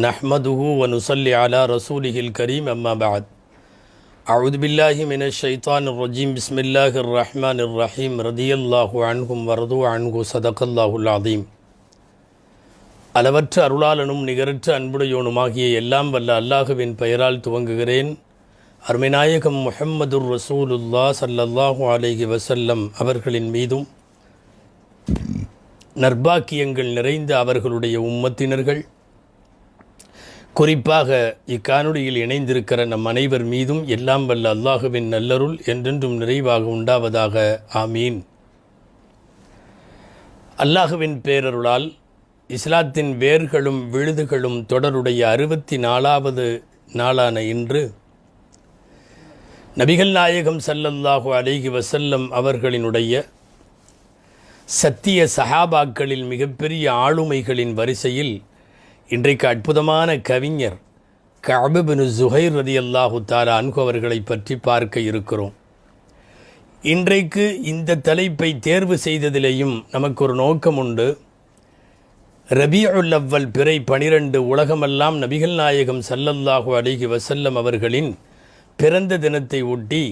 नहमदुहु व नुसल्ली अला रसूलिहिल करीम अम्मा बाद अऊज़ु बिल्लाहि मिनश शैतानिर रजीम बिस्मिल्लाहिर रहमानिर रहीम रदियल्लाहु अन्हुम व रदू अन्हु ஸதகல்லாஹுல் அஸீம். அளவற்ற அருளாளனும் நிகரற்ற அன்புடையோனுமாகிய எல்லாம் வல்ல அல்லாஹுவின் பெயரால் துவங்குகிறேன். அருமைநாயகம் முஹம்மதுர் ரசூலுல்லாஹ் ஸல்லல்லாஹு அலைஹி வஸல்லம் அவர்களின் மீதும் நற்பாக்கியங்கள் நிறைந்த அவர்களுடைய உம்மத்தினர்கள், குறிப்பாக இக்காணொளியில் இணைந்திருக்கிற நம் அனைவர் மீதும் எல்லாம் வல்ல அல்லாஹுவின் நல்லருள் என்றென்றும் நிறைவாக உண்டாவதாக. ஆமீன். அல்லாஹுவின் பேரருளால் இஸ்லாத்தின் வேர்களும் விழுதுகளும் தொடருடைய 64வது நாளான இன்று நபிகள் நாயகம் ஸல்லல்லாஹு அலைஹி வஸல்லம் அவர்களினுடைய சத்திய சஹாபாக்களில் மிகப்பெரிய ஆளுமைகளின் வரிசையில் இன்றைக்கு அற்புதமான கவிஞர் கஅப் பின் ஸுஹைர் ரலியல்லாஹு தஆலா அன்ஹு அவர்களை பற்றி பார்க்க இருக்கிறோம். இன்றைக்கு இந்த தலைப்பை தேர்வு செய்ததிலேயும் நமக்கு ஒரு நோக்கம் உண்டு. ரபீஉல் அவ்வல் பிறை 12 உலகமெல்லாம் நபிகள் நாயகம் ஸல்லல்லாஹு அலைஹி வஸல்லம் அவர்களின் பிறந்த தினத்தை ஒட்டி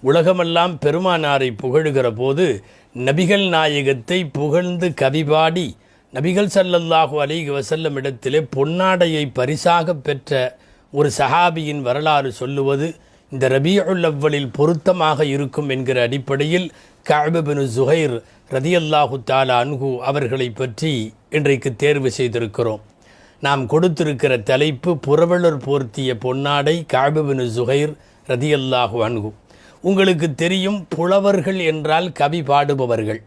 உலகமெல்லாம் பெருமானாரை புகழுகிற போது நபிகள் நாயகத்தை புகழ்ந்து கவிபாடி நபிகள் ஸல்லல்லாஹு அலைஹி வஸல்லம் இடத்திலே பொன்னாடையை பரிசாக பெற்ற ஒரு சஹாபியின் வரலாறு சொல்லுவது இந்த ரபீஉல் அவ்வலில் பொருத்தமாக இருக்கும் என்கிற அடிப்படையில் கஅப் பின் ஸுஹைர் ரலியல்லாஹு தஆலா அன்ஹு அவர்களை பற்றி இன்றைக்கு தேர்வு செய்திருக்கிறோம். நாம் கொடுத்திருக்கிற தலைப்பு புரவலர் போர்த்திய பொன்னாடை கஅப் பின் ஸுஹைர் ரலியல்லாஹு அன்ஹு. உங்களுக்கு தெரியும், புலவர்கள் என்றால் கவி பாடுபவர்கள்,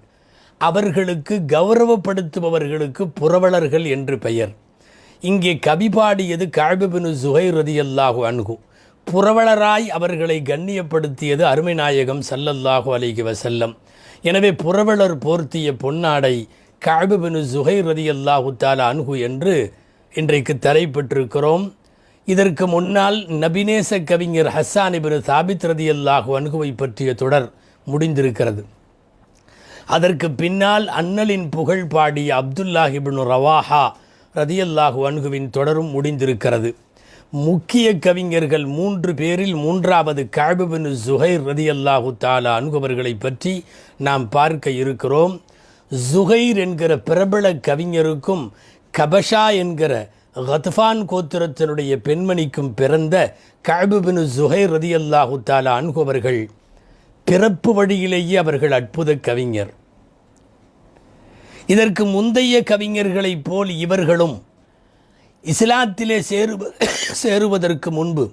அவர்களுக்கு கௌரவப்படுத்துபவர்களுக்கு புரவலர்கள் என்று பெயர். இங்கே கவி பாடியது கஅப் பின் ஸுஹைர் ரலியல்லாஹு அன்ஹு. புரவலராய் அவர்களை கண்ணியப்படுத்தியது அருமை நாயகம் ஸல்லல்லாஹு அலைஹி வஸல்லம். எனவே புரவலர் போர்த்திய பொன்னாடை கஅப் பின் ஸுஹைர் ரலியல்லாஹு தஆலா அன்ஹு என்று இன்றைக்கு தலைப்பெற்றிருக்கிறோம். இதற்கு முன்னால் நபிநேச கவிஞர் ஹஸ்ஸான் இப்னு சாபித் ரலியல்லாஹு அன்ஹுவை பற்றிய தொடர் முடிந்திருக்கிறது. அதற்கு பின்னால் அன்னலின் புகழ் பாடிய அப்துல்லாஹ் இப்னு ரவாஹா ரலியல்லாஹு அன்ஹுவின் தொடரும் முடிந்திருக்கிறது. முக்கிய கவிஞர்கள் 3 பேரில் 3வது கஅப் பின் ஸுஹைர் ரலியல்லாஹு தஆலா அன்ஹு அவர்களை பற்றி நாம் பார்க்க இருக்கிறோம். ஸுஹைர் என்கிற பிரபல கவிஞருக்கும் கபஷா என்கிற கத்ஃபான் கோத்திரத்தினுடைய பெண்மணிக்கும் பிறந்த கஅப் பின் ஸுஹைர் ரலியல்லாஹு தஆலா அன்ஹு அவர்கள் பிறப்பு வழியிலேயே அவர்கள் அற்புத கவிஞர். இதற்கு முந்தைய கவிஞர்களைப் போல் இவர்களும் இஸ்லாத்திலே சேருவதற்கு முன்பு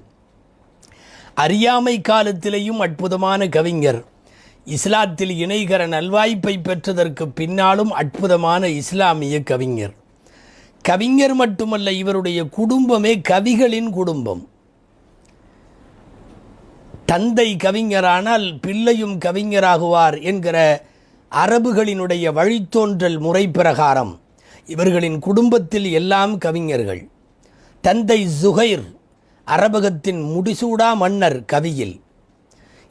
அறியாமை காலத்திலேயும் அற்புதமான கவிஞர், இஸ்லாத்தில் இணைகர நல்வாய்ப்பை பெற்றதற்கு பின்னாலும் அற்புதமான இஸ்லாமிய கவிஞர். கவிஞர் மட்டுமல்ல, இவருடைய குடும்பமே கவிகளின் குடும்பம். தந்தை கவிஞரானால் பிள்ளையும் கவிஞராகுவார் என்கிற அரபுகளினுடைய வழித்தோன்றல் முறை பிரகாரம் இவர்களின் குடும்பத்தில் எல்லாம் கவிஞர்கள். தந்தை ஸுஹைர் அரபகத்தின் முடிசூடா மன்னர் கவியில்,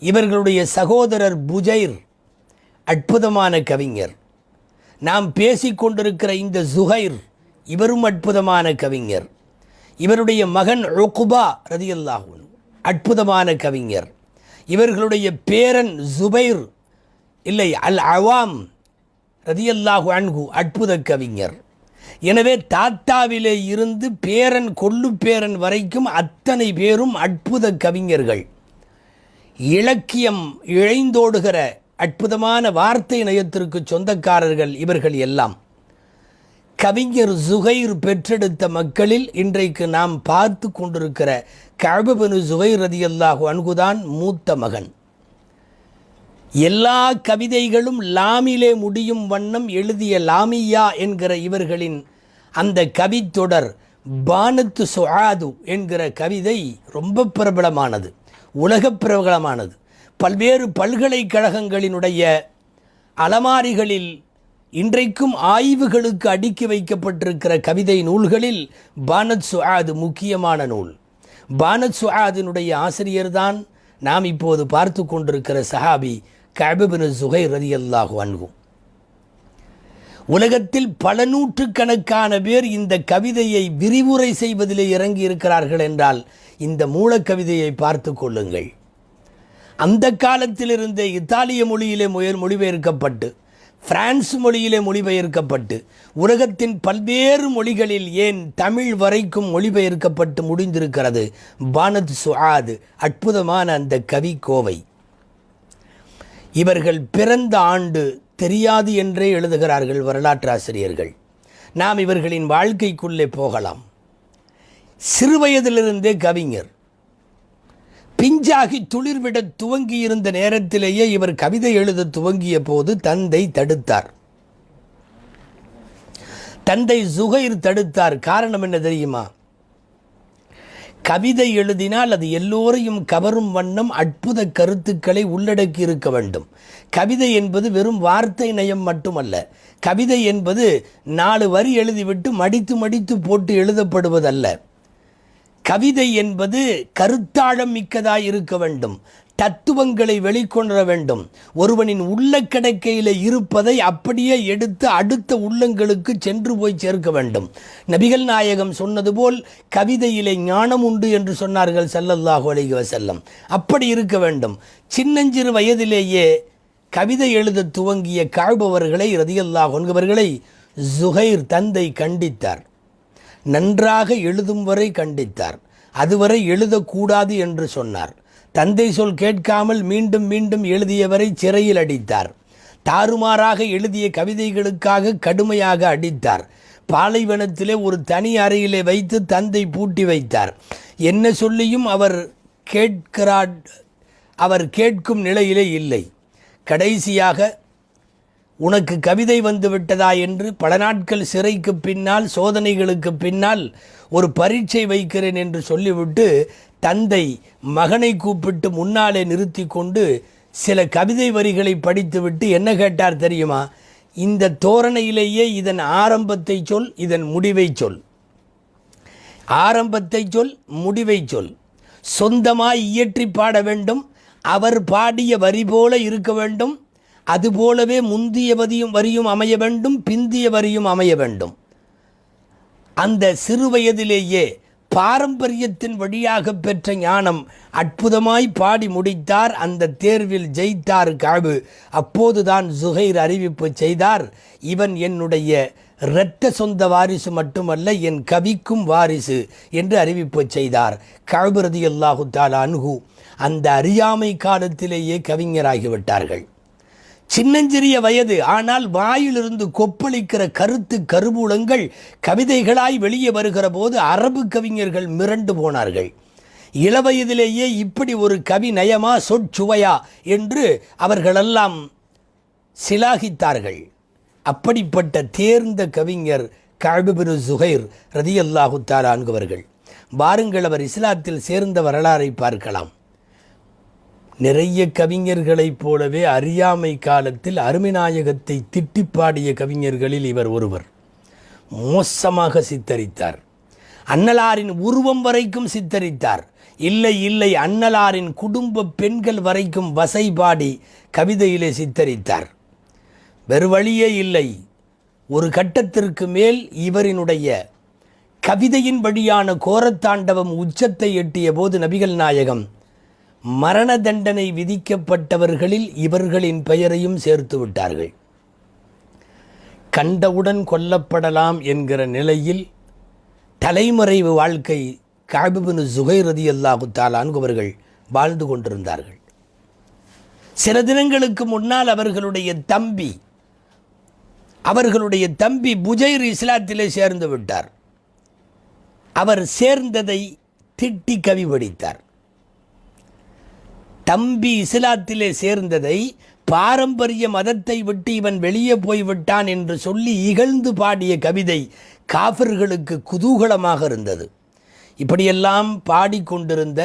இவர்களுடைய சகோதரர் புஜைர் அற்புதமான கவிஞர். நாம் பேசிக்கொண்டிருக்கிற இந்த ஸுஹைர் இவரும் அற்புதமான கவிஞர். இவருடைய மகன் உக்பா ரலியல்லாஹு அன்ஹு அற்புதமான கவிஞர். இவர்களுடைய பேரன் ஜுபைர் அல் அவாம் ரலியல்லாஹு அன்ஹு அற்புத கவிஞர். எனவே தாத்தாவிலே இருந்து பேரன் கொள்ளு பேரன் வரைக்கும் அத்தனை பேரும் அற்புத கவிஞர்கள். இலக்கியம் இழைந்தோடுகிற அற்புதமான வார்த்தை நயத்திற்கு சொந்தக்காரர்கள் இவர்கள் எல்லாம். கவிஞர் ஸுஹைர் பெற்றெடுத்த மக்களில் இன்றைக்கு நாம் பார்த்து கொண்டிருக்கிற கஅப் பின் ஸுஹைர் ரலியல்லாஹு அன்ஹுதான் மூத்த மகன். எல்லா கவிதைகளும் லாமிலே முடியும் வண்ணம் எழுதிய லாமியா என்கிற இவர்களின் அந்த கவித்தொடர் பானத்து சுஆது என்கிற கவிதை ரொம்ப பிரபலமானது, உலக பிரபலமானது. பல்வேறு பல்கலைக்கழகங்களினுடைய அலமாரிகளில் இன்றைக்கும் ஆய்வுகளுக்கு அடுக்கி வைக்கப்பட்டிருக்கிற கவிதை நூல்களில் பானத் சுஆது முக்கியமான நூல். பானத் சுஆதினுடைய ஆசிரியர்தான் நாம் இப்போது பார்த்து கொண்டிருக்கிற சஹாபி கஅப் பின் ஸுஹைர் ரலியல்லாஹு அன்ஹு. உலகத்தில் பல நூற்றுக்கணக்கான பேர் இந்த கவிதையை விரிவுரை செய்வதிலே இறங்கி இருக்கிறார்கள் என்றால் இந்த மூலக்கவிதையை பார்த்து கொள்ளுங்கள். அந்த காலத்திலிருந்தே இத்தாலிய மொழியிலே மொழிபெயர்க்கப்பட்டு, பிரான்ஸ் மொழியிலே மொழிபெயர்க்கப்பட்டு, உலகத்தின் பல்வேறு மொழிகளில் ஏன் தமிழ் வரைக்கும் மொழிபெயர்க்கப்பட்டு முடிந்திருக்கிறது பானத் சுஆத், அற்புதமான அந்த கவி கோவை. இவர்கள் பிறந்த ஆண்டு தெரியாது என்றே எழுதுகிறார்கள் வரலாற்று ஆசிரியர்கள். நாம் இவர்களின் வாழ்க்கைக்குள்ளே போகலாம். சிறுவயதிலிருந்தே கவிஞர். பிஞ்சாகி துளிர்விட துவங்கியிருந்த நேரத்திலேயே இவர் கவிதை எழுத துவங்கிய போது தந்தை தடுத்தார். தந்தை ஜுகைர் தடுத்தார். காரணம் என்ன தெரியுமா? கவிதை எழுதினால் அது எல்லோரையும் கவரும் வண்ணம் அற்புத கருத்துக்களை உள்ளடக்கி இருக்க வேண்டும். கவிதை என்பது வெறும் வார்த்தை நயம் மட்டுமல்ல. கவிதை என்பது 4 வரி எழுதிவிட்டு மடித்து மடித்து போட்டு எழுதப்படுவதல்ல. கவிதை என்பது கருத்தாழம் மிக்கதாய் இருக்க வேண்டும். தத்துவங்களை வெளிக்கொணர வேண்டும். ஒருவனின் உள்ள கிடக்கையில் இருப்பதை அப்படியே எடுத்து அடுத்த உள்ளங்களுக்கு சென்று போய் சேர்க்க வேண்டும். நபிகள் நாயகம் சொன்னது போல் கவிதையிலே ஞானம் உண்டு என்று சொன்னார்கள் ஸல்லல்லாஹு அலைஹி வஸல்லம். அப்படி இருக்க வேண்டும். சின்னஞ்சிறு வயதிலேயே கவிதை எழுத துவங்கிய கஅபவர்களை ரலியல்லாஹு அன்ஹுவர்களை ஜுகைர் தந்தை கண்டித்தார். நன்றாக எழுதும் வரை கண்டித்தார். அதுவரை எழுதக்கூடாது என்று சொன்னார். தந்தை சொல் கேட்காமல் மீண்டும் மீண்டும் எழுதியவரை சிறையில் அடித்தார். தாறுமாறாக எழுதிய கவிதைகளுக்காக கடுமையாக அடித்தார். பாலைவனத்திலே ஒரு தனி அறையிலே வைத்து தந்தை பூட்டி வைத்தார். என்ன சொல்லியும் அவர் கேட்கும் நிலையிலே இல்லை. கடைசியாக உனக்கு கவிதை வந்து விட்டதா என்று பல நாட்கள் சிறைக்கு பின்னால், சோதனைகளுக்கு பின்னால் ஒரு பரீட்சை வைக்கிறேன் என்று சொல்லிவிட்டு தந்தை மகனை கூப்பிட்டு முன்னாலே நிறுத்தி கொண்டு சில கவிதை வரிகளை படித்துவிட்டு என்ன கேட்டார் தெரியுமா? இந்த தோரணையிலேயே இதன் ஆரம்பத்தை சொல், இதன் முடிவை சொல். ஆரம்பத்தை சொல், முடிவை சொல். சொந்தமாய் இயற்றி பாட வேண்டும். அவர் பாடிய வரி போல இருக்க வேண்டும். அதுபோலவே முந்திய வரியும் அமைய வேண்டும், பிந்திய வரியும் அமைய வேண்டும். அந்த சிறு வயதிலேயே பாரம்பரியத்தின் வழியாக பெற்ற ஞானம் அற்புதமாய் பாடி முடித்தார். அந்த தேர்வில் ஜெயித்தார் கஅப். அப்போதுதான் ஜுகைர் அறிவிப்பு செய்தார், இவன் என்னுடைய இரத்த சொந்த வாரிசு மட்டுமல்ல, என் கவிக்கும் வாரிசு என்று அறிவிப்பு செய்தார். கஅப் ரலியல்லாஹு தஆலா அன்ஹு அந்த அறியாமை காலத்திலேயே கவிஞராகிவிட்டார்கள். சின்னஞ்சிறிய வயது, ஆனால் வாயிலிருந்து கொப்பளிக்கிற கருத்து கருவூலங்கள் கவிதைகளாய் வெளியே வருகிற போது அரபு கவிஞர்கள் மிரண்டு போனார்கள். இளவயதிலேயே இப்படி ஒரு கவி நயமா, சொற்சுவையா என்று அவர்களெல்லாம் சிலாகித்தார்கள். அப்படிப்பட்ட தேர்ந்த கவிஞர் கஅப் பின் ஜுகைர் ரலியல்லாஹு தஆலா அன்ஹுவர்கள். வாருங்கள், அவர் இஸ்லாத்தில் சேர்ந்த வரலாறை பார்க்கலாம். நிறைய கவிஞர்களைப் போலவே அறியாமை காலத்தில் அருமைநாயகத்தை திட்டிப்பாடிய கவிஞர்களில் இவர் ஒருவர். மோசமாக சித்தரித்தார். அன்னலாரின் உருவம் வரைக்கும் சித்தரித்தார். இல்லை, அன்னலாரின் குடும்ப பெண்கள் வரைக்கும் வசைபாடி கவிதையிலே சித்தரித்தார். வேறு வழியே இல்லை. ஒரு கட்டத்திற்கு மேல் இவரினுடைய கவிதையின் வழியான கோரத்தாண்டவம் உச்சத்தை எட்டிய போது நபிகள் நாயகம் மரண தண்டனை விதிக்கப்பட்டவர்களில் இவர்களின் பெயரையும் சேர்த்து விட்டார்கள். கண்டவுடன் கொல்லப்படலாம் என்கிற நிலையில் தலைமறைவு வாழ்க்கை கஅப் பின் ஜுகைர் ரலியல்லாஹு தஆலா அன்ஹுவர்கள் வாழ்ந்து கொண்டிருந்தார்கள். சில தினங்களுக்கு முன்னால் அவர்களுடைய தம்பி புஜைர் இஸ்லாத்திலே சேர்ந்து விட்டார். அவர் சேர்ந்ததை திட்டி கவி படித்தார். தம்பி இஸ்லாத்திலே சேர்ந்ததை பாரம்பரிய மதத்தை விட்டு இவன் வெளியே போய்விட்டான் என்று சொல்லி இகழ்ந்து பாடிய கவிதை காஃபிர்களுக்கு குதூகலமாக இருந்தது. இப்படியெல்லாம் பாடிக்கொண்டிருந்த,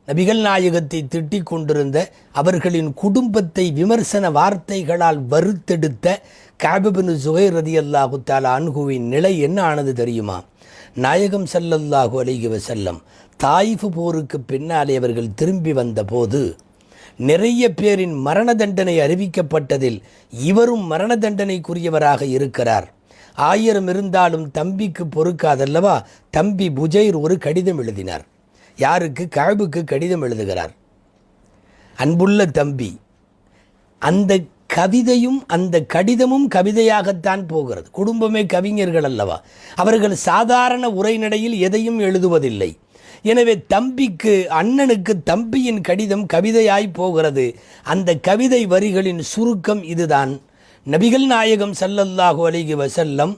நபிகள் நாயகத்தை திட்டிக் கொண்டிருந்த, அவர்களின் குடும்பத்தை விமர்சன வார்த்தைகளால் வறுத்தெடுத்த கஅப் பின் ஜுகைர் ரலியல்லாஹு தஆலா அன்ஹுவின் நிலை என்ன ஆனது தெரியுமா? நாயகம் ஸல்லல்லாஹு அலைஹி வஸல்லம் தாயிஃப் போருக்கு பின்னாலே அவர்கள் திரும்பி வந்தபோது நிறைய பேரின் மரண தண்டனை அறிவிக்கப்பட்டதில் இவரும் மரண தண்டனைக்குரியவராக இருக்கிறார். 1000 இருந்தாலும் தம்பிக்கு பொறுக்காதல்லவா, தம்பி புஜைர் ஒரு கடிதம் எழுதினார். யாருக்கு? கஅபுக்கு கடிதம் எழுதுகிறார். அன்புள்ள தம்பி, அந்த கவிதையும் அந்த கடிதமும் கவிதையாகத்தான் போகிறது. குடும்பமே கவிஞர்கள் அல்லவா, அவர்கள் சாதாரண உரைநடையில் எதையும் எழுதுவதில்லை. எனவே தம்பிக்கு, அண்ணனுக்கு தம்பியின் கடிதம் கவிதையாய் போகிறது. அந்த கவிதை வரிகளின் சுருக்கம் இதுதான். நபிகள் நாயகம் ஸல்லல்லாஹு அலைஹி வஸல்லம்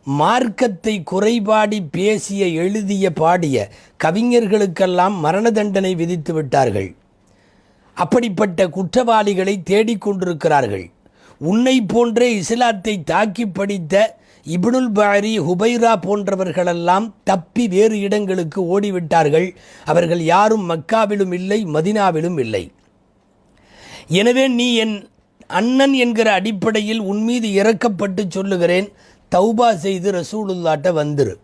மார்க்கத்தை குறைபாடி பேசிய, எழுதிய, பாடிய கவிஞர்களுக்கெல்லாம் மரண தண்டனை விதித்து விட்டார்கள். அப்படிப்பட்ட குற்றவாளிகளை தேடிக்கொண்டிருக்கிறார்கள். உன்னை போன்றே இஸ்லாத்தை தாக்கி படித்த இப்னுல் பாரி, ஹுபைரா போன்றவர்களெல்லாம் தப்பி வேறு இடங்களுக்கு ஓடிவிட்டார்கள். அவர்கள் யாரும் மக்காவிலும் இல்லை, மதினாவிலும் இல்லை. எனவே நீ என் அண்ணன் என்கிற அடிப்படையில் உன் மீது இறக்கப்பட்டு சொல்லுகிறேன், தௌபா செய்து ரசூலுல்லாட்ட வந்துரு.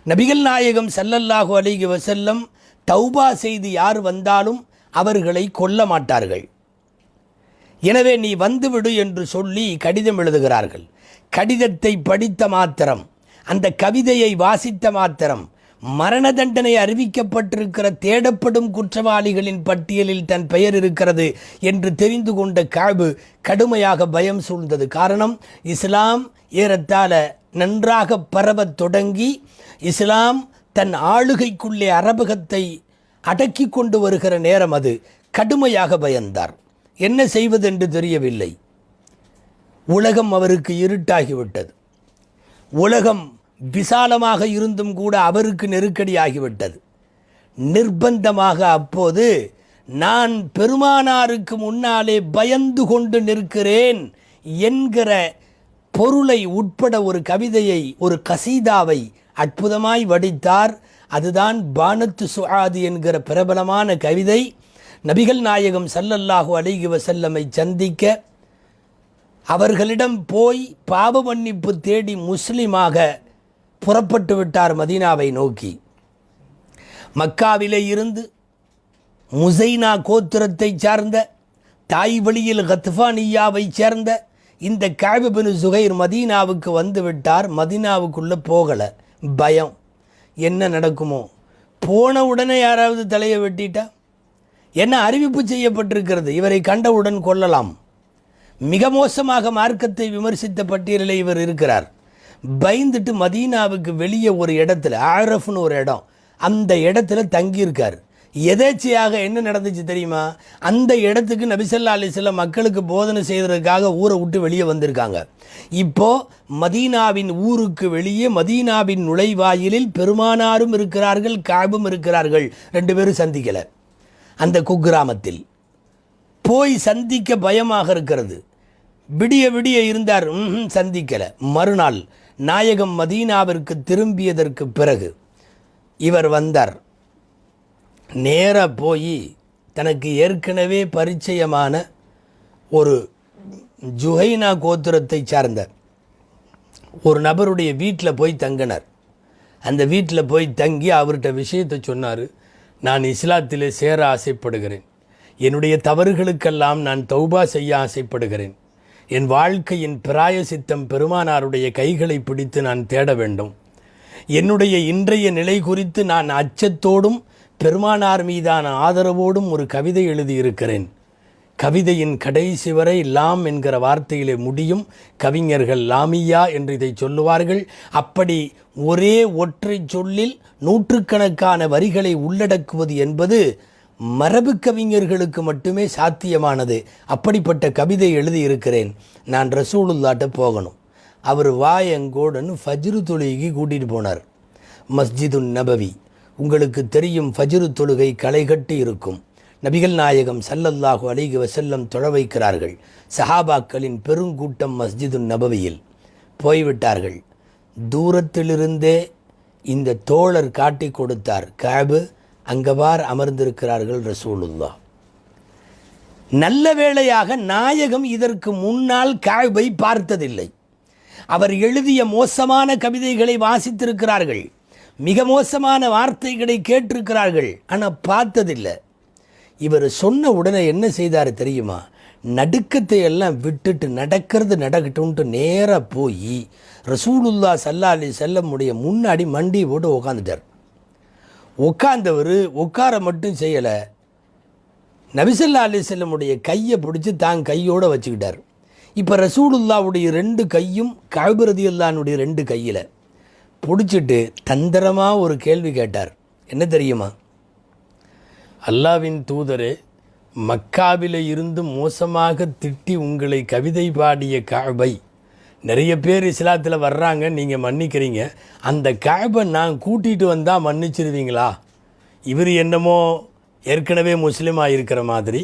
நபிகள் நாயகம் ஸல்லல்லாஹு அலைஹி வஸல்லம் தௌபா செய்து யார் வந்தாலும் அவர்களை கொல்ல மாட்டார்கள். எனவே நீ வந்துவிடு என்று சொல்லி கடிதம் எழுதுகிறார்கள். கடிதத்தை படித்த மாத்திரம், அந்த கவிதையை வாசித்த மாத்திரம், மரண தண்டனை அறிவிக்கப்பட்டிருக்கிற தேடப்படும் குற்றவாளிகளின் பட்டியலில் தன் பெயர் இருக்கிறது என்று தெரிந்து கொண்ட கஅபு கடுமையாக பயம் சூழ்ந்தது. காரணம், இஸ்லாம் ஏறத்தாழ நன்றாக பரவத் தொடங்கி இஸ்லாம் தன் ஆளுகைக்குள்ளே அரபகத்தை அடக்கி கொண்டு வருகிற நேரம் அது. கடுமையாக பயந்தார். என்ன செய்வதென்று தெரியவில்லை. உலகம் அவருக்கு இருட்டாகிவிட்டது. உலகம் விசாலமாக இருந்தும் கூட அவருக்கு நெருக்கடியாகிவிட்டது. நிர்பந்தமாக அப்போது, நான் பெருமானாருக்கு முன்னாலே பயந்து கொண்டு நிற்கிறேன் என்கிற பொருளை உட்பட ஒரு கவிதையை, ஒரு கசீதாவை அற்புதமாய் வடித்தார். அதுதான் பானத்து சுஆதி என்கிற பிரபலமான கவிதை. நபிகள் நாயகம் ஸல்லல்லாஹு அலைஹி வஸல்லமை சந்திக்க, அவர்களிடம் போய் பாவ மன்னிப்பு தேடி முஸ்லிமாக புறப்பட்டு விட்டார் மதீனாவை நோக்கி. மக்காவிலே இருந்து முசைனா கோத்திரத்தை சார்ந்த, தாய் வழியில் கத்ஃபானியாவை சேர்ந்த இந்த கஅப் பின் ஸுஹைர் மதீனாவுக்கு வந்து விட்டார். மதீனாவுக்குள்ளே போகலை. பயம், என்ன நடக்குமோ? போன உடனே யாராவது தலையை வெட்டிட்டா? என்ன அறிவிப்பு செய்யப்பட்டிருக்கிறது, இவரை கண்டவுடன் கொல்லலாம். மிக மோசமாக மார்க்கத்தை விமர்சித்த பட்டியலில் இவர் இருக்கிறார். பயந்துட்டு மதீனாவுக்கு வெளியே ஒரு இடத்துல, ஆரஃப்னு ஒரு இடம், அந்த இடத்துல தங்கியிருக்கார். எதேச்சையாக என்ன நடந்துச்சு தெரியுமா? அந்த இடத்துக்கு நபி ஸல்லல்லாஹு அலைஹி வஸல்லம் மக்களுக்கு போதனை செய்வதற்காக ஊரை விட்டு வெளியே வந்திருக்காங்க. இப்போ மதீனாவின் ஊருக்கு வெளியே, மதீனாவின் நுழைவாயிலில் பெருமானாரும் இருக்கிறார்கள், கஅபும் இருக்கிறார்கள். 2 பேரும் சந்திக்கலை. அந்த குக்கிராமத்தில் போய் சந்திக்க பயமாக இருக்கிறது. விடிய விடிய இருந்தார், சந்திக்கலை. மறுநாள் நாயகம் மதீனாவிற்கு திரும்பியதற்கு பிறகு இவர் வந்தார். நேராக போய் தனக்கு ஏற்கனவே பரிச்சயமான ஒரு ஜுஹைனா கோத்திரத்தை சார்ந்த ஒரு நபருடைய வீட்டில் போய் தங்கினார். அந்த வீட்டில் போய் தங்கி அவர்கிட்ட விஷயத்தை சொன்னார். நான் இஸ்லாத்திலே சேர ஆசைப்படுகிறேன். என்னுடைய தவறுகளுக்கெல்லாம் நான் தௌபா செய்ய ஆசைப்படுகிறேன். என் வாழ்க்கையின் பிராயசித்தம் பெருமானாருடைய கைகளை பிடித்து நான் தேட வேண்டும். என்னுடைய இன்றைய நிலை குறித்து நான் அச்சத்தோடும் பெருமானார் மீதான ஆதரவோடும் ஒரு கவிதை எழுதியிருக்கிறேன். கவிதையின் கடைசி வரை லாம் என்கிற வார்த்தையிலே முடியும். கவிஞர்கள் லாமியா என்று இதை சொல்லுவார்கள். அப்படி ஒரே ஒற்றை சொல்லில் நூற்றுக்கணக்கான வரிகளை உள்ளடக்குவது என்பது மரபு கவிஞர்களுக்கு மட்டுமே சாத்தியமானது. அப்படிப்பட்ட கவிதை எழுதியிருக்கிறேன். நான் ரசூலுல்லாட்ட போகணும். அவர் வாயங்கோடன்னு ஃபஜ்ரு தொழுகைக்கு கூட்டிகிட்டு போனார். மஸ்ஜிதுன் நபவி, உங்களுக்கு தெரியும், ஃபஜ்ரு தொழுகை களைகட்டி இருக்கும். நபிகள் நாயகம் ஸல்லல்லாஹு அலைஹி வஸல்லம் தொழ வைக்கிறார்கள். சஹாபாக்களின் பெருங்கூட்டம் மஸ்ஜிதுன் நபவியில் போய்விட்டார்கள். தூரத்திலிருந்தே இந்த தோழர் காட்டி கொடுத்தார். கஅப், அங்கவார் அமர்ந்திருக்கிறார்கள் ரசூலுல்லாஹ். நல்ல வேளையாக நாயகம் இதற்கு முன்னால் கஅபை பார்த்ததில்லை. அவர் எழுதிய மோசமான கவிதைகளை வாசித்திருக்கிறார்கள், மிக மோசமான வார்த்தைகளை கேட்டிருக்கிறார்கள், ஆனால் பார்த்ததில்லை. இவர் சொன்ன உடனே என்ன செய்தார் தெரியுமா? நடுக்கத்தை எல்லாம் விட்டுட்டு நடக்கிறது நடக்கட்டும்ன்ட்டு நேராக போய் ரசூலுல்லா ஸல்லல்லாஹு அலைஹி வஸல்லம் முன்னாடி மண்டி போட்டு உட்காந்துட்டார். உட்கார்ந்தவர் உட்கார மட்டும் செய்யலை, நபி ஸல்லல்லாஹு அலைஹி வஸல்லம் கையை பிடிச்சி தான் கையோடு வச்சுக்கிட்டார். இப்போ ரசூலுல்லாவுடைய 2 கையும் கஅப் ரலியல்லாஹு 2 கையில் பிடிச்சிட்டு தந்திரமாக ஒரு கேள்வி கேட்டார். என்ன தெரியுமா? அல்லாவின் தூதரே, மக்காவில இருந்து மோசமாக திட்டி உங்களை கவிதை பாடிய கஅபை, நிறைய பேர் இஸ்லாத்தில் வர்றாங்க, நீங்கள் மன்னிக்கிறீங்க, அந்த கஅபை நான் கூட்டிகிட்டு வந்தால் மன்னிச்சிருவீங்களா? இவர் என்னமோ ஏற்கனவே முஸ்லீமாக இருக்கிற மாதிரி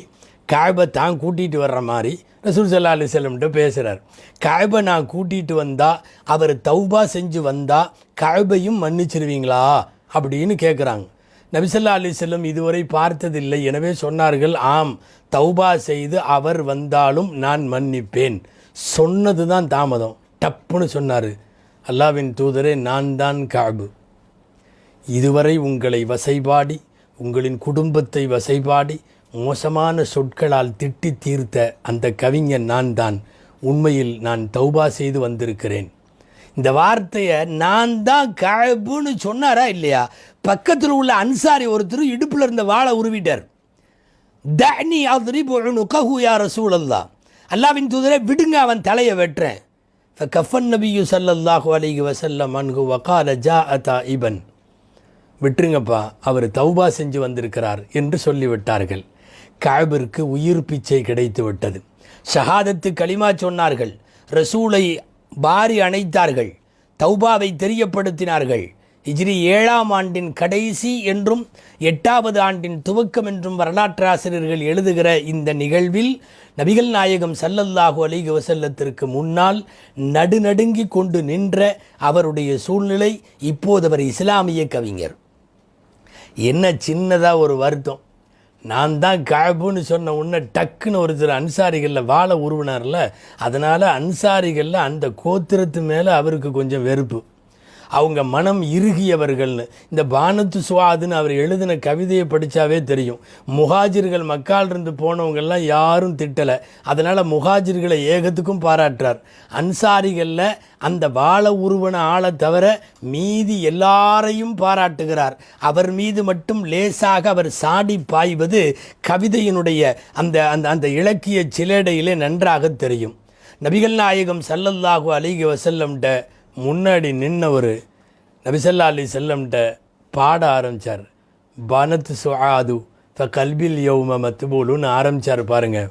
கஅபை தான் கூட்டிகிட்டு வர்ற மாதிரி ரசூல் ஸல்லல்லாஹு அலைஹி வஸல்லம் பேசுகிறார். கஅபை நான் கூட்டிகிட்டு வந்தால், அவர் தௌபா செஞ்சு வந்தால் கஅபையும் மன்னிச்சிருவீங்களா அப்படின்னு கேட்குறாங்க. நபி ஸல்லல்லாஹு அலைஹி வஸல்லம் இதுவரை பார்த்ததில்லை. எனவே சொன்னார்கள், ஆம், தௌபா செய்து அவர் வந்தாலும் நான் மன்னிப்பேன். சொன்னது தான் தாமதம். டப்புன்னு சொன்னார், அல்லாவின் தூதரே, நான் தான் கஅப். இதுவரை உங்களை வசைபாடி, உங்களின் குடும்பத்தை வசைபாடி, மோசமான சொற்களால் திட்டி தீர்த்த அந்த கவிஞன் நான் தான். உண்மையில் நான் தௌபா செய்து வந்திருக்கிறேன். இந்த வார்த்தையை நான் தான் கஅப்னு சொன்னாரா இல்லையா? பக்கத்தில் உள்ள அன்சாரி ஒருத்தர் இடுப்பில் இருந்த வாளை உருவிட்டார். தஅனி அத்ரிபு உனுகஹு யா ரசூலல்லாஹ், அல்லாஹ்வின் தூதரே விடுங்க, அவன் தலையை வெட்டுறேன். ஃபகஃபன் நபியு ஸல்லல்லாஹு அலைஹி வஸல்லம் அன்ஹு வகால ஜாஅ தாயிபன், விட்டுருங்கப்பா, அவர் தௌபா செஞ்சு வந்திருக்கிறார் என்று சொல்லிவிட்டார்கள். கஅபிற்கு உயிர் பிச்சை கிடைத்து விட்டது. ஷஹாதத்து களிமா சொன்னார்கள், ரசூலை பாரி அணைத்தார்கள், தௌபாவை தெரியப்படுத்தினார்கள். ஹிஜ்ரி 7ஆம் ஆண்டின் கடைசி என்றும் 8வது ஆண்டின் துவக்கம் என்றும் வரலாற்றாசிரியர்கள் எழுதுகிற இந்த நிகழ்வில் நபிகள் நாயகம் ஸல்லல்லாஹு அலைஹி வஸல்லத்திற்கு முன்னால் நடுநடுங்கி கொண்டு நின்ற அவருடைய சூழ்நிலை. இப்போது அவர் இஸ்லாமிய கவிஞர். என்ன சின்னதாக ஒரு வருத்தம், நான் தான் கஅப்னு சொன்ன உடனே டக்குன்னு ஒருத்தர் அன்சாரிகளில் வாழை உருவினார்ல, அதனால் அன்சாரிகளில் அந்த கோத்திரத்து மேலே அவருக்கு கொஞ்சம் வெறுப்பு. அவங்க மனம் இறுகியவர்கள்னு இந்த பானத்து சுவாதுன்னு அவர் எழுதின கவிதையை படித்தாவே தெரியும். முஹாஜிர்கள் மக்காலிருந்து போனவங்கெல்லாம் யாரும் திட்டலை, அதனால் முஹாஜிர்களை ஏகத்துக்கும் பாராட்டுறார். அன்சாரிகளில் அந்த வாழ உருவன ஆளை தவிர மீதி எல்லாரையும் பாராட்டுகிறார். அவர் மீது மட்டும் லேசாக அவர் சாடி பாய்வது கவிதையினுடைய அந்த அந்த அந்த இலக்கிய சிலேடையிலே நன்றாக தெரியும். நபிகள் நாயகம் ஸல்லல்லாஹு அலைஹி வஸல்லம்ட முன்னாடி நின்னவர் நபி ஸல்லல்லாஹு அலைஹி வஸல்லம்ட பாட ஆரம்பித்தார். பனத் சுஆது ஃப கல்பில் யௌம மத்பூலுன்னு ஆரம்பித்தார். பாருங்கள்,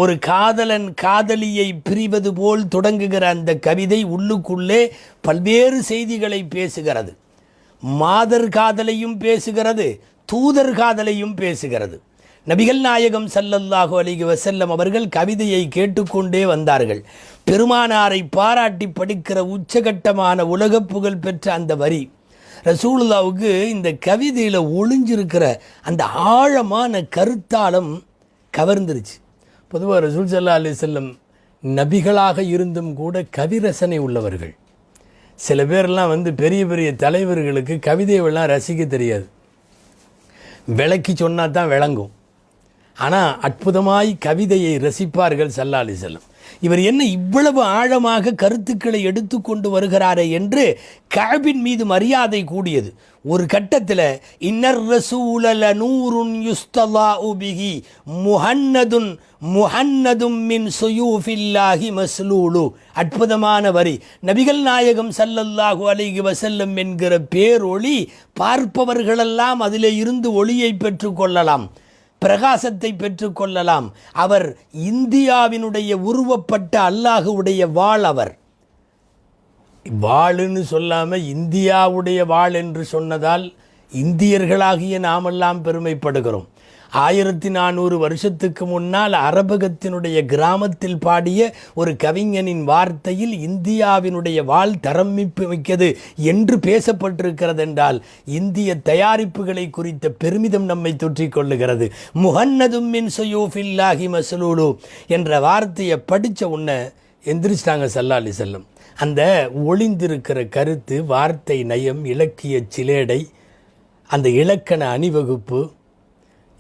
ஒரு காதலன் காதலியை பிரிவது போல் தொடங்குகிற அந்த கவிதை உள்ளுக்குள்ளே பல்வேறு செய்திகளை பேசுகிறது. மாதர் காதலையும் பேசுகிறது, தூதர் காதலையும் பேசுகிறது. நபிகள் நாயகம் ஸல்லல்லாஹு அலைஹி வஸல்லம் அவர்கள் கவிதையை கேட்டுக்கொண்டே வந்தார்கள். பெருமானாரை பாராட்டி படிக்கிற உச்சகட்டமான உலக புகழ் பெற்ற அந்த வரி ரசூலுல்லாவுக்கு இந்த கவிதையில் ஒளிஞ்சிருக்கிற அந்த ஆழமான கருத்தாளம் கவர்ந்துருச்சு. பொதுவாக ரசூல் ஸல்லல்லாஹு அலைஹி வஸல்லம் நபிகளாக இருந்தும் கூட கவிரசனை உள்ளவர்கள். சில பேர்லாம் பெரிய பெரிய தலைவர்களுக்கு கவிதையெல்லாம் ரசிக்க தெரியாது, விளக்கி சொன்னால் தான் விளங்கும். ஆனால் அற்புதமாய் கவிதையை ரசிப்பார்கள் ஸல்லல்லாஹு அலைஹி வஸல்லம். இவர் என்ன இவ்வளவு ஆழமாக கருத்துக்களை எடுத்துக்கொண்டு வருகிறாரே என்று கஅபின் மீது மரியாதை கூடியது. ஒரு கட்டத்தில் இன்னர் ரசூல லநூருன் யுஸ்தலாஉ பிஹி முஹன்னதும் மின் சுயூஃபில்லாஹி மஸ்லூலு. அற்புதமான வரி. நபிகள் நாயகம் ஸல்லல்லாஹு அலைஹி வஸல்லம் என்கிற பேரொளி பார்ப்பவர்களெல்லாம் அதிலே இருந்து ஒளியை பெற்றுக்கொள்ளலாம், பிரகாசத்தை பெற்றுக்கொள்ளலாம். அவர் இந்தியாவினுடைய உருவப்பட்ட அல்லாஹுடைய வாள். அவர் வாளுன்னு சொல்லாமல் இந்தியாவுடைய வாள் என்று சொன்னதால் இந்தியர்களாகிய நாமெல்லாம் பெருமைப்படுகிறோம். 1400 வருஷத்துக்கு முன்னால் அரபகத்தினுடைய கிராமத்தில் பாடிய ஒரு கவிஞனின் வார்த்தையில் இந்தியாவினுடைய வாள் தரம் மிக்கது என்று பேசப்பட்டிருக்கிறது என்றால் இந்திய தயாரிப்புகளை குறித்த பெருமிதம் நம்மை தொற்றிக் கொள்ளுகிறது. முஹன்னதும் மின் சுயூஃபில்லாஹி மஸ்லூலு என்ற வார்த்தையை படித்த உடனே எந்திரிச்சிட்டாங்க ஸல்லல்லாஹு அலைஹி வஸல்லம். அந்த ஒளிந்திருக்கிற கருத்து, வார்த்தை நயம், இலக்கிய சிலேடை, அந்த இலக்கண அணிவகுப்பு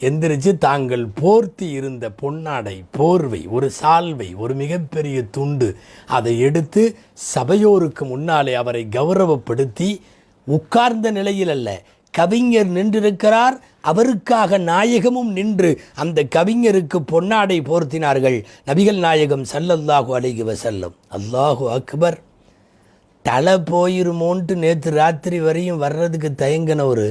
எந்திரிச்சு தாங்கள் போர்த்தி இருந்த பொன்னாடை, போர்வை, ஒரு சால்வை, ஒரு மிகப்பெரிய துண்டு, அதை எடுத்து சபையோருக்கு முன்னாலே அவரை கௌரவப்படுத்தி உட்கார்ந்த நிலையில் அல்ல, கவிஞர் நின்றிருக்கிறார், அவருக்காக நாயகமும் நின்று அந்த கவிஞருக்கு பொன்னாடை போர்த்தினார்கள் நபிகள் நாயகம் ஸல்லல்லாஹு அலைஹி வஸல்லம். அல்லாஹு அக்பர். தலை போயிருமோன்ட்டு நேற்று ராத்திரி வரையும் வர்றதுக்கு தயங்கினவர்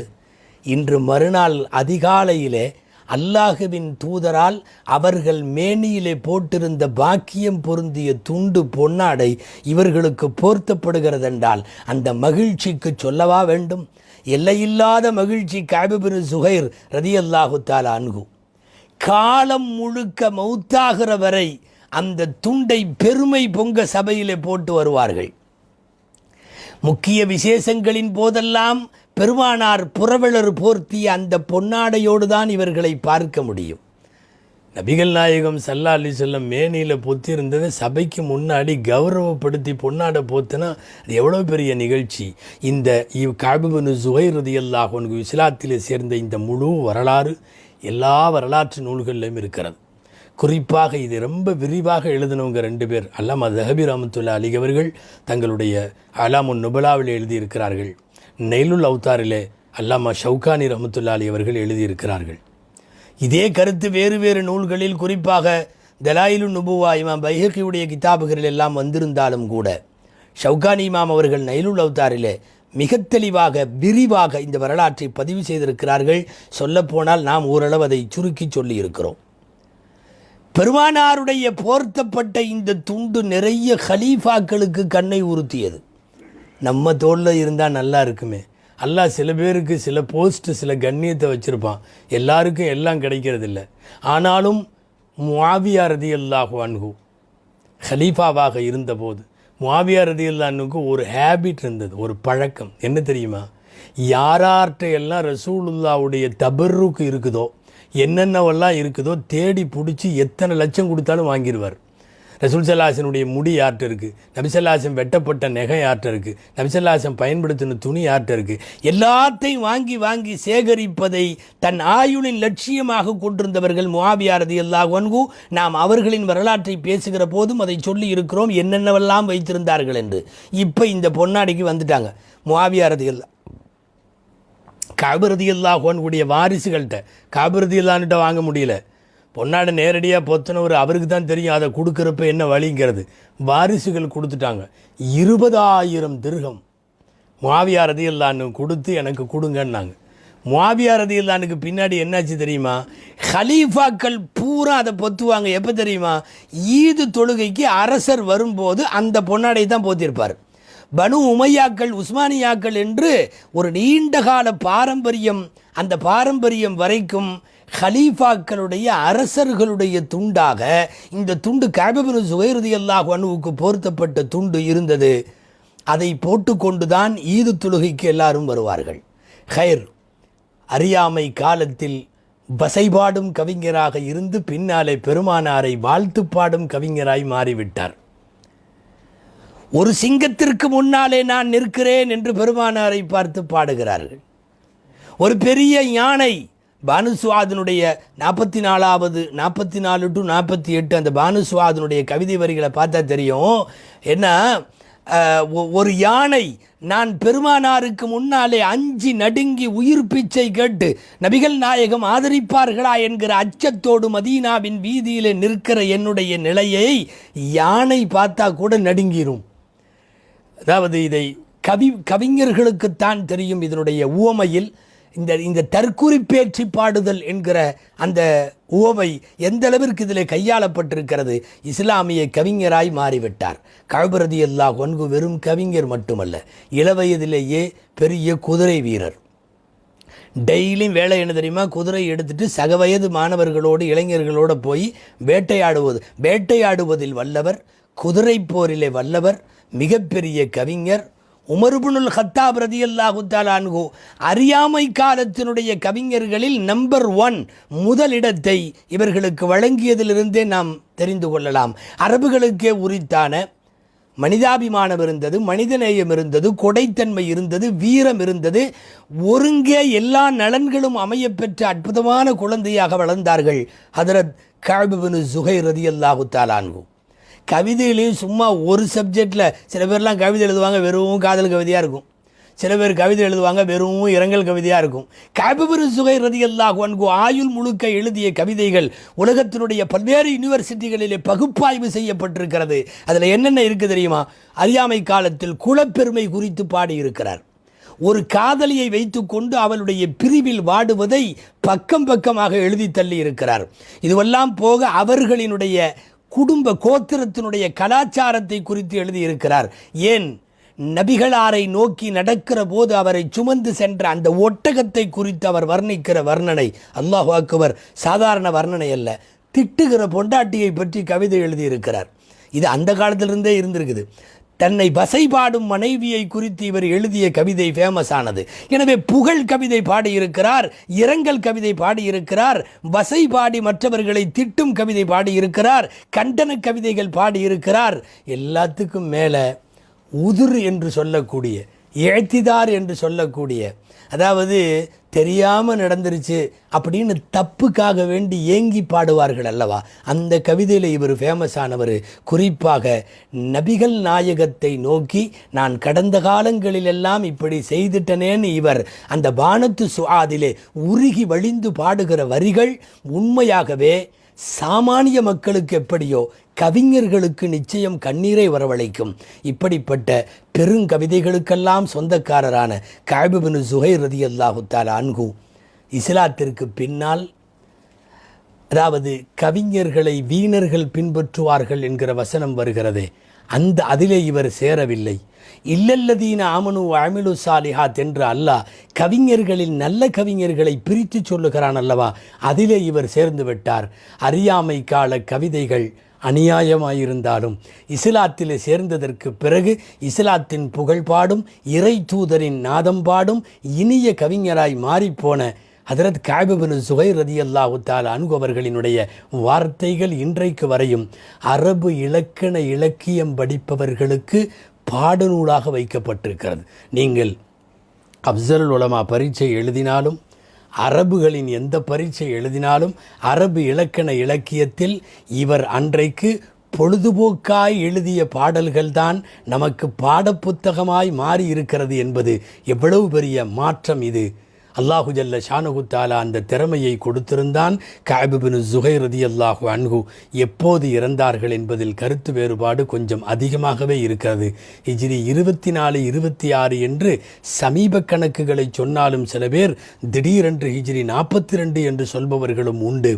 இன்று மறுநாள் அதிகாலையிலே அல்லாஹுவின் தூதரால் அவர்கள் மேனியிலே போட்டிருந்த பாக்கியம் பொருந்திய துண்டு பொன்னாடை இவர்களுக்கு போர்த்தப்படுகிறதென்றால் அந்த மகிழ்ச்சிக்கு சொல்லவா வேண்டும்? எல்லையில்லாத மகிழ்ச்சி. கஅப் பின் ஸுஹைர் ரலியல்லாஹு தஆலா அன்ஹு காலம் முழுக்க மௌத்தாகிற வரை அந்த துண்டை பெருமை பொங்க சபையிலே போட்டு வருவார்கள். முக்கிய விசேஷங்களின் போதெல்லாம் பெருமானார் புரவலர் போர்த்திய அந்த பொன்னாடையோடு தான் இவர்களை பார்க்க முடியும். நபிகள் நாயகம் ஸல்லல்லாஹு அலைஹி வஸல்லம் மேனியில் பொத்திருந்ததை சபைக்கு முன்னாடி கௌரவப்படுத்தி பொன்னாடை போத்துனா அது எவ்வளோ பெரிய நிகழ்ச்சி. இந்த கஅப் பின் ஸுஹைர் ரலியல்லாஹு அன்ஹு இஸ்லாத்திலே சேர்ந்த இந்த முழு வரலாறு எல்லா வரலாற்று நூல்களிலும் இருக்கிறது. குறிப்பாக இது ரொம்ப விரிவாக எழுதினவங்க 2 பேர். அல்லாமா ஸஹபி ரஹ்மத்துல்லாஹி அலைஹி அவர்கள் தங்களுடைய அலாமுன் நுபலாவில் எழுதியிருக்கிறார்கள். நைலுல் அவுத்தாரிலே அல்லாமா ஷவுகானி ரஹ்மத்துல்லாஹி அலைஹி அவர்கள் எழுதியிருக்கிறார்கள். இதே கருத்து வேறு வேறு நூல்களில், குறிப்பாக தலாயிலுன் நுபுவா இமாம் பைஹகியுடைய கிதாபுகளில் எல்லாம் வந்திருந்தாலும் கூட ஷவுகானி இமாம் அவர்கள் நைலுல் அவுத்தாரிலே மிக தெளிவாக விரிவாக இந்த வரலாற்றை பதிவு செய்திருக்கிறார்கள். சொல்லப்போனால் நாம் ஓரளவு அதை சுருக்கி சொல்லி இருக்கிறோம். பெருமானாருடைய போர்த்தப்பட்ட இந்த துண்டு நிறைய ஹலீஃபாக்களுக்கு கண்ணை உறுத்தியது. நம்ம தோளில் இருந்தால் நல்லா இருக்குமே. அல்லாஹ் சில பேருக்கு சில போஸ்ட்டு சில கண்ணியத்தை வச்சுருப்பான், எல்லாருக்கும் எல்லாம் கிடைக்கிறதில்ல. ஆனாலும் முஆவியா ரலியல்லாஹு அன்ஹு ஹலீஃபாவாக இருந்தபோது முஆவியா ரலியல்லாஹு அன்ஹுக்கு ஒரு ஹேபிட் இருந்தது, ஒரு பழக்கம். என்ன தெரியுமா? யார்கிட்ட எல்லாம் ரசூலுல்லாவுடைய தபர்ருக்கு இருக்குதோ, என்னென்னவெல்லாம் இருக்குதோ தேடி பிடிச்சி எத்தனை லட்சம் கொடுத்தாலும் வாங்கிடுவார். ரசூல் ஸல்லல்லாஹு முடி யார்கிட்ட இருக்குது, நபி ஸல்லல்லாஹு வெட்டப்பட்ட நெகை யார்கிட்ட இருக்குது, நபி ஸல்லல்லாஹு பயன்படுத்தின துணி யார்கிட்ட இருக்குது, எல்லாத்தையும் வாங்கி வாங்கி சேகரிப்பதை தன் ஆயுளின் லட்சியமாக கொண்டிருந்தவர்கள் முஆவியா ரலியல்லாஹு அன்ஹு. நாம் அவர்களின் வரலாற்றை பேசுகிற போதும் அதை சொல்லி இருக்கிறோம், என்னென்னவெல்லாம் வைத்திருந்தார்கள் என்று. இப்போ இந்த பொன்னாடிக்கு வந்துட்டாங்க. முஆவியா ரலியல்லாஹு கஅப் ரலியல்லாஹு அன்ஹுடைய வாரிசுகள்கிட்ட, கஅப் ரலியல்லாஹு அன்ஹுட்ட வாங்க முடியல. பொன்னாடை நேரடியாக பொத்தினவர் அவருக்கு தான் தெரியும் அதை கொடுக்குறப்ப என்ன வழிங்கிறது. வாரிசுகள் கொடுத்துட்டாங்க. 20,000 திர்ஹம் முஆவியா ரலியல்லாஹு அன்ஹு கொடுத்து எனக்கு கொடுங்கன்னாங்க. முஆவியா ரலியல்லாஹு அன்ஹுக்கு பின்னாடி என்னாச்சு தெரியுமா? ஹலீஃபாக்கள் பூரா அதை பொத்துவாங்க. எப்போ தெரியுமா? ஈது தொழுகைக்கு அரசர் வரும்போது அந்த பொன்னாடை தான் போத்திருப்பார். பனு உமையாக்கள், உஸ்மானியாக்கள் என்று ஒரு நீண்டகால பாரம்பரியம், அந்த பாரம்பரியம் வரைக்கும் ஹலீஃபாக்களுடைய அரசர்களுடைய துண்டாக இந்த துண்டு கஅப் பின் ஸுஹைர் ரலியல்லாஹு அன்ஹுவுக்கு போர்த்தப்பட்ட துண்டு இருந்தது. அதை போட்டுக்கொண்டு தான் ஈது தொழுகைக்கு எல்லாரும் வருவார்கள். ஹைர், அறியாமை காலத்தில் பசைபாடும் கவிஞராக இருந்து பின்னாலே பெருமானாரை வாழ்த்து பாடும் கவிஞராய் மாறிவிட்டார். ஒரு சிங்கத்திற்கு முன்னாலே நான் நிற்கிறேன் என்று பெருமானாரை பார்த்து பாடுகிறார்கள். ஒரு பெரிய யானை, பானுசுவாதனுடைய 44 to 48 அந்த பானுசுவாதனுடைய கவிதை வரிகளை பார்த்தா தெரியும். என்ன, ஒரு யானை நான் பெருமானாருக்கு முன்னாலே அஞ்சி நடுங்கி உயிர் பிச்சை கேட்டு நபிகள் நாயகம் ஆதரிப்பார்களா என்கிற அச்சத்தோடு மதீனாவின் வீதியிலே நிற்கிற என்னுடைய நிலையை யானை பார்த்தா கூட நடுங்கிரும். அதாவது இதை கவிஞர்களுக்குத்தான் தெரியும். இதனுடைய உவமையில் இந்த தற்குறி பேச்சு பாடுதல் என்கிற அந்த உவமை எந்த அளவிற்கு இதில் கையாளப்பட்டிருக்கிறது. இஸ்லாமிய கவிஞராய் மாறிவிட்டார். கஅப் ரலியல்லாஹு அன்ஹு வெறும் கவிஞர் மட்டுமல்ல, இளவயதிலேயே பெரிய குதிரை வீரர். டெய்லியும் வேலை என்ன தெரியுமா? குதிரை எடுத்துட்டு சக வயது மாணவர்களோடு இளைஞர்களோடு போய் வேட்டையாடுவதில் வல்லவர், குதிரை போரிலே வல்லவர், மிகப்பெரிய கவிஞர். உமர் இப்னுல் கத்தாப் ரலியல்லாஹு தஆலா அன்ஹு அறியாமை காலத்தினுடைய கவிஞர்களில் நம்பர் 1 முதலிடத்தை இவர்களுக்கு வழங்கியதிலிருந்தே நாம் தெரிந்து கொள்ளலாம். அரபுகளுக்கே உரித்தான மனிதாபிமானம் இருந்தது, மனிதநேயம் இருந்தது, கொடைத்தன்மை இருந்தது, வீரம் இருந்தது. ஒருங்கே எல்லா நலன்களும் அமையப்பெற்ற அற்புதமான குழந்தையாக வளர்ந்தார்கள் ஹதரத் கஅப் இப்னு ஸுஹைர் ரலியல்லாஹு தஆலா அன்ஹு. கவிதையிலையும் சும்மா ஒரு சப்ஜெக்டில் சில பேர்லாம் கவிதை எழுதுவாங்க, வெறும் காதல் கவிதையாக இருக்கும். சில பேர் கவிதை எழுதுவாங்க, வெறும் இரங்கல் கவிதையாக இருக்கும். கஅப் இப்னு ஸுஹைர் ரலியல்லாஹு அன்ஹு ஆயுள் முழுக்க எழுதிய கவிதைகள் உலகத்தினுடைய பல்வேறு யூனிவர்சிட்டிகளிலே பகுப்பாய்வு செய்யப்பட்டிருக்கிறது. அதில் என்னென்ன இருக்குது தெரியுமா? அறியாமை காலத்தில் குலப்பெருமை குறித்து பாடியிருக்கிறார். ஒரு காதலியை வைத்துக்கொண்டு அவளுடைய பிரிவில் வாடுவதை பக்கம் பக்கமாக எழுதி தள்ளி இருக்கிறார். இதுவெல்லாம் போக அவர்களினுடைய குடும்ப கோத்திரத்தினுடைய கலாச்சாரத்தை குறித்து எழுதியிருக்கிறார். ஏன் நபிகளாரை நோக்கி நடக்கிற போது அவரை சுமந்து சென்ற அந்த ஒட்டகத்தை குறித்து அவர் வர்ணிக்கிற வர்ணனை, அல்லாஹு அக்பர், சாதாரண வர்ணனை அல்ல. திட்டுகிற பொண்டாட்டியை பற்றி கவிதை எழுதியிருக்கிறார். இது அந்த காலத்திலிருந்தே இருந்திருக்குது. தன்னை வசைபாடும் மனைவியை குறித்து இவர் எழுதிய கவிதை ஃபேமஸ் ஆனது. எனவே புகழ் கவிதை பாடியிருக்கிறார், இரங்கல் கவிதை பாடியிருக்கிறார், வசைபாடி மற்றவர்களை திட்டும் கவிதை பாடியிருக்கிறார், கண்டன கவிதைகள் பாடியிருக்கிறார். எல்லாத்துக்கும் மேலே உதுர் என்று சொல்லக்கூடிய, இழ்த்திதார் என்று சொல்லக்கூடிய, அதாவது தெரியாமல் நடந்துருச்சு அப்படின்னு தப்புக்காக வேண்டி ஏங்கி பாடுவார்கள் அல்லவா, அந்த கவிதையில் இவர் ஃபேமஸ் ஆனவர். குறிப்பாக நபிகள் நாயகத்தை நோக்கி நான் கடந்த காலங்களிலெல்லாம் இப்படி செய்துட்டனேன்னு இவர் அந்த பானத்து சுஆதிலே உருகி வழிந்து பாடுகிற வரிகள் உண்மையாகவே சாமானிய மக்களுக்கு எப்படியோ கவிஞர்களுக்கு நிச்சயம் கண்ணீரை வரவழைக்கும். இப்படிப்பட்ட பெருங்கவிதைகளுக்கெல்லாம் சொந்தக்காரரான கஅப் இப்னு ஸுஹைர் ரலியல்லாஹு தஆலா அன்ஹு இஸ்லாத்திற்கு பின்னால், அதாவது கவிஞர்களை வீணர்கள் பின்பற்றுவார்கள் என்கிற வசனம் வருகிறதே, அதிலே இவர் சேரவில்லை. இல்லல்லதீன ஆமனு வஅமிலு ஸாலிஹாத் என்று அல்லாஹ் கவிஞர்களில் நல்ல கவிஞர்களை பிரித்து சொல்லுகிறான் அல்லவா, அதிலே இவர் சேர்ந்து விட்டார். அறியாமை கால கவிதைகள் அநியாயமாயிருந்தாலும் இஸ்லாத்திலே சேர்ந்ததற்கு பிறகு இஸ்லாத்தின் புகழ்பாடும் இறை தூதரின் நாதம் பாடும் இனிய கவிஞராய் மாறிப்போன ஹதரத் கஅப் இப்னு ஸுஹைர் ரலியல்லாஹு தஆலா அன்ஹு அவர்களினுடைய வார்த்தைகள் இன்றைக்கு வரையும் அரபு இலக்கண இலக்கியம் படிப்பவர்களுக்கு பாடநூலாக வைக்கப்பட்டிருக்கிறது. நீங்கள் அஃஸலுல் உலமா பரீட்சை எழுதினாலும், அரபுகளின் எந்த பரீட்சை எழுதினாலும், அரபு இலக்கண இலக்கியத்தில் இவர் அன்றைக்கு பொழுதுபோக்காய் எழுதிய பாடல்கள்தான் நமக்கு பாடப்புத்தகமாய் மாறி இருக்கிறது என்பது எவ்வளவு பெரிய மாற்றம் இது. அல்லாஹு ஜல்ல ஷானஹு தஆலா அந்த திறமையை கொடுத்திருந்தான். கஅப் இப்னு ஸுஹைர் ரலியல்லாஹு அன்ஹு எப்போது இறந்தார்கள் என்பதில் கருத்து வேறுபாடு கொஞ்சம் அதிகமாகவே இருக்கிறது. ஹிஜ்ரி 24, 26 என்று சமீப கணக்குகளை சொன்னாலும் சில பேர் திடீரென்று ஹிஜ்ரி 42 என்று சொல்பவர்களும் உண்டு.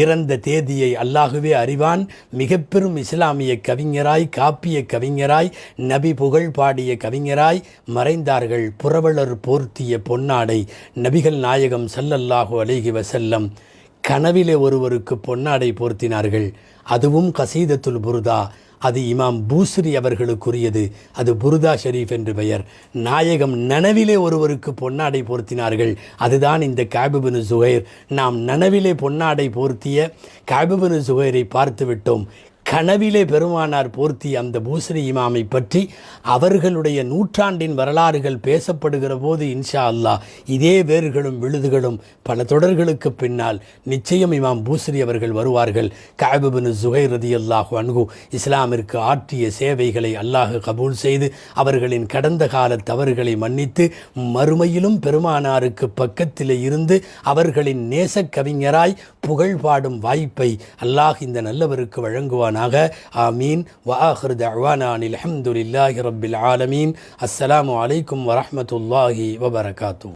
இறந்த தேதியை அல்லாஹுவே அறிவான். மிக பெரும் இஸ்லாமிய கவிஞராய், காப்பிய கவிஞராய், நபி புகழ் பாடிய கவிஞராய் மறைந்தார்கள். புரவலர் போர்த்திய பொன்னாடை நபிகள் நாயகம் ஸல்லல்லாஹு அலைஹி வஸல்லம் கனவிலே ஒருவருக்கு பொன்னாடை போர்த்தினார்கள். அதுவும் கசீதத்துல் புர்தா. அது இமாம் பூஸ்ரி அவர்களுக்குரியது. அது புர்தா ஷரீஃப் என்று பெயர். நாயகம் நனவிலே ஒருவருக்கு பொன்னாடை போர்த்தினார்கள். அதுதான் இந்த கஅப் இப்னு ஸுஹைர். நாம் நனவிலே பொன்னாடை போர்த்திய கஅப் இப்னு ஸுஹைரை பார்த்து விட்டோம். கனவிலே பெருமானார் போர்த்திய அந்த பூஸ்ரி இமாமை பற்றி அவர்களுடைய நூற்றாண்டின் வரலாறுகள் பேசப்படுகிற போது இன்ஷா அல்லாஹ் இதே வேர்களும் விழுதுகளும் பல தொடர்களுக்கு பின்னால் நிச்சயம் இமாம் பூஸ்ரி அவர்கள் வருவார்கள். கஅப் இப்னு ஸுஹைர் ரலியல்லாஹு அன்ஹு இஸ்லாமிற்கு ஆற்றிய சேவைகளை அல்லாஹ் கபூல் செய்து அவர்களின் கடந்த கால தவறுகளை மன்னித்து மறுமையிலும் பெருமானாருக்கு பக்கத்திலே இருந்து அவர்களின் நேசக் கவிஞராய் புகழ் பாடும் வாய்ப்பை அல்லாஹ் இந்த நல்லவருக்கு வழங்குவான். ஆமீன். வஆகிரு தஅவானா அல்ஹம்துலில்லாஹி ரப்பில் ஆலமீன். அஸ்ஸலாமு அலைக்கும் வரஹ்மத்துல்லாஹி வபரகாத்துஹு.